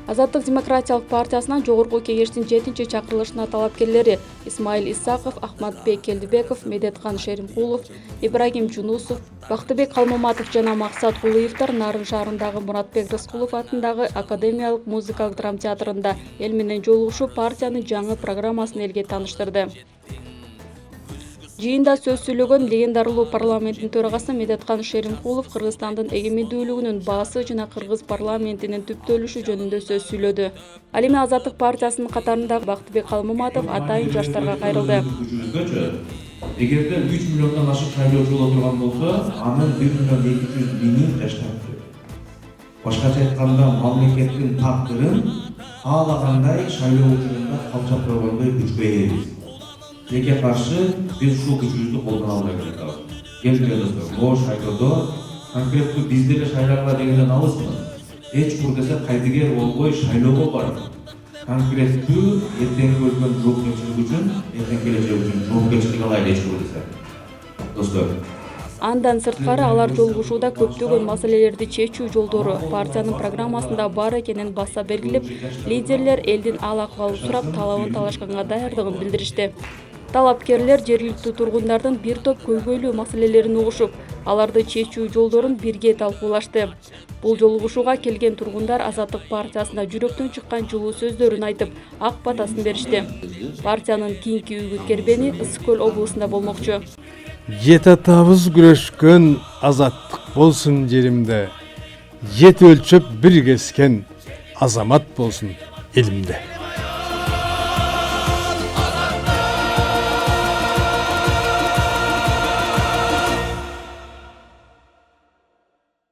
Азаттык демократиялык партиясынан жогорку кеңештин 7-чакырылышына талапкерлери Исмаил Исаков, Ахматбек Келдибеков, Медеткан Шеримкулов, Ибрагим Жунусов, Бактыбек Калмаматов жана Максат Кулуевдер Нарын шаарындагы Муратбек Рыскулов атындагы Академиялык музыкалык драма театрында эл менен жолугушуу партиянын жаңы программасын элге тааныштырды. Жыйында сөз сүйлөгөн легендарылуу парламенттин төрагасы Медеткан Шеримкулов Кыргызстандын эгемендүүлүгүнүн баасы жана кыргыз парламентинин түптөлүшү жөнүндө сөз сүйлөдү. Ал эми Азаттык партиясынын катарындагы Бактыбек Калмаматов атайын жаштарга кайрылды. Эгерде 3 миллиондон ашык шайлоочу боло турган болсо, анын 1 миллион 200 миңи жаштар. Башкача айтканда, мамлекеттин тактырын каалагандай шайлоо учурунда калчап койгондой күчкө ээбиз. Жеке каршы биз ушул күчүбүздү колдоно албай жатабыз. Келгиле достор, могу шайлоодо конкреттүү бизде эле шайларга дегенден алыспыз. Эч бир десе кайдыгер болбой шайлоого барып, конкреттүү эртеңки өткөн жоопкерчилик үчүн, эртең келечек үчүн жоопкерчилик алайлы эч бир десе. Достор, андан сырткары алар жолугушууда көптөгөн маселелерди чечүү жолдору партиянын программасында бар экенин баса белгилеп, лидерлер элдин ал-акыбалын сурап, талабын талашканга даярдыгын билдиришти. Талапкерлер жергиликтүү тургундардын бир топ көйгөйлүү маселелерин угушуп, аларды чечүү жолдорун бирге талкуулашты. Бул жолугушууга келген тургундар Азаттык партиясына жүрөктөн чыккан жылуу сөздөрүн айтып, ак батасын беришти. Партиянын кийинки үгүт кербени Ысык Көл облусунда болмокчу. Атабыз күрөшкөн азаттык болсун жеримде. Өлчөп бир кескен азамат болсун элимде.